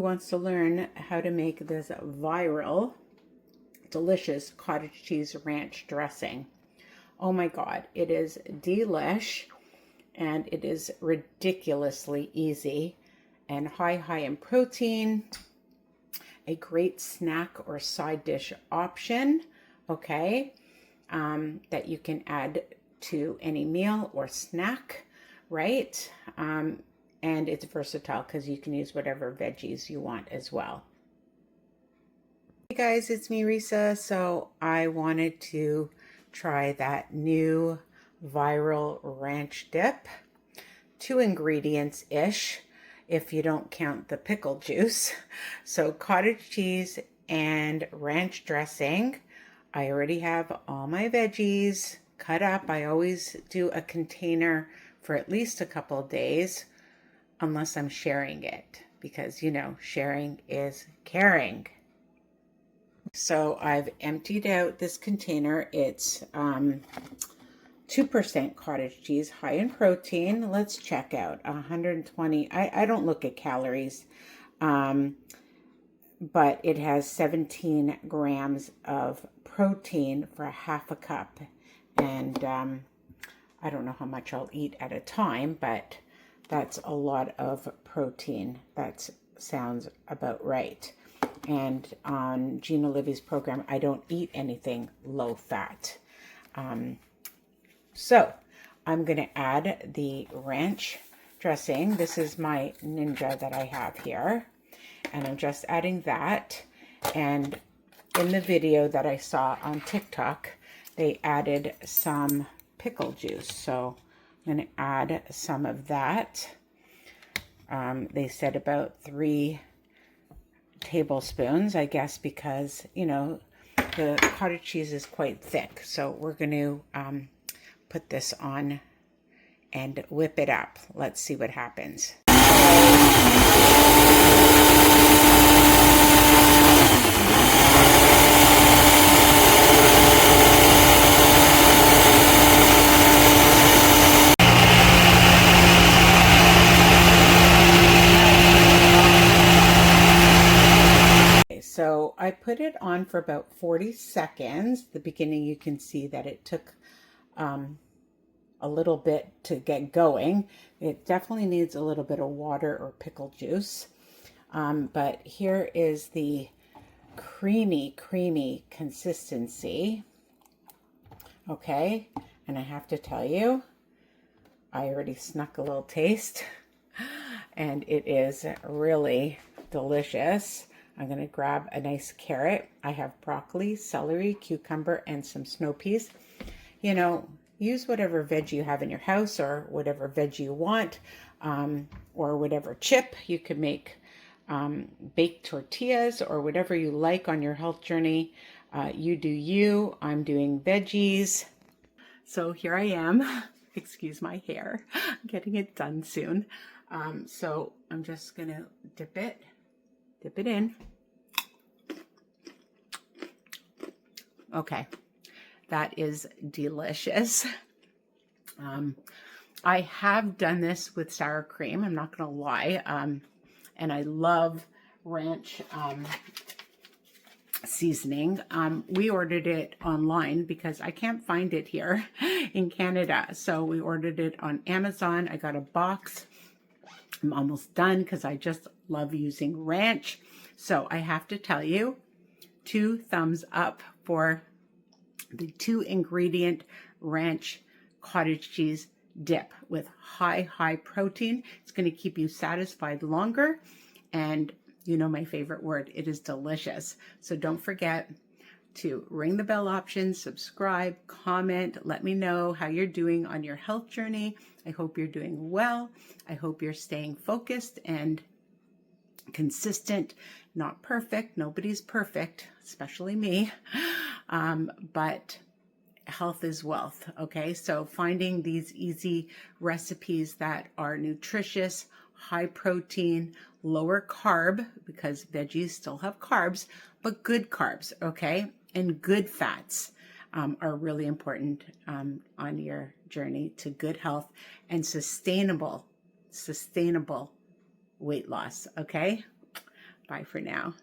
wants to learn how to make this viral, delicious cottage cheese ranch dressing. Oh my God, it is delish, and it is ridiculously easy and high in protein. A great snack or side dish option, okay, that you can add to any meal or snack, right? And it's versatile because you can use whatever veggies you want as well. Hey guys, it's me, Risa. So I wanted to try that new viral ranch dip. 2 ingredients-ish, if you don't count the pickle juice. So cottage cheese and ranch dressing. I already have all my veggies cut up. I always do a container for at least a couple of days, unless I'm sharing it, because you know, sharing is caring. So I've emptied out this container. It's 2% cottage cheese, high in protein. Let's check out 120. I don't look at calories, but it has 17 grams of protein for a half a cup. And I don't know how much I'll eat at a time, but that's a lot of protein. That sounds about right. And on Gina Livy's program, I don't eat anything low fat. So I'm going to add the ranch dressing. This is my Ninja that I have here. And I'm just adding that. And in the video that I saw on TikTok, they added some pickle juice. So I'm going to add some of that. They said about 3 tablespoons, I guess, because, you know, the cottage cheese is quite thick. So we're going to put this on and whip it up. Let's see what happens. So I put it on for about 40 seconds. The beginning, you can see that it took a little bit to get going. It definitely needs a little bit of water or pickle juice. But here is the creamy consistency. Okay, and I have to tell you, I already snuck a little taste, and it is really delicious. I'm going to grab a nice carrot. I have broccoli, celery, cucumber, and some snow peas. You know, use whatever veg you have in your house, or whatever veg you want, or whatever chip. You could make baked tortillas or whatever you like on your health journey. You do you. I'm doing veggies. So here I am. Excuse my hair. I'm getting it done soon. So I'm just going to dip it in. Okay, that is delicious. I have done this with sour cream, I'm not gonna lie, and I love ranch seasoning. We ordered it online because I can't find it here in Canada, so we ordered it on Amazon. I got a box. I'm almost done because I just love using ranch. So I have to tell you, 2 thumbs up for the 2 ingredient ranch cottage cheese dip with high protein. It's going to keep you satisfied longer. And you know my favorite word, it is delicious. So don't forget to ring the bell option, subscribe, comment, let me know how you're doing on your health journey. I hope you're doing well. I hope you're staying focused and consistent. Not perfect. Nobody's perfect, especially me. But health is wealth. Okay. So finding these easy recipes that are nutritious, high protein, lower carb, because veggies still have carbs, but good carbs. Okay. And good fats are really important on your journey to good health and sustainable weight loss. Okay. Bye for now.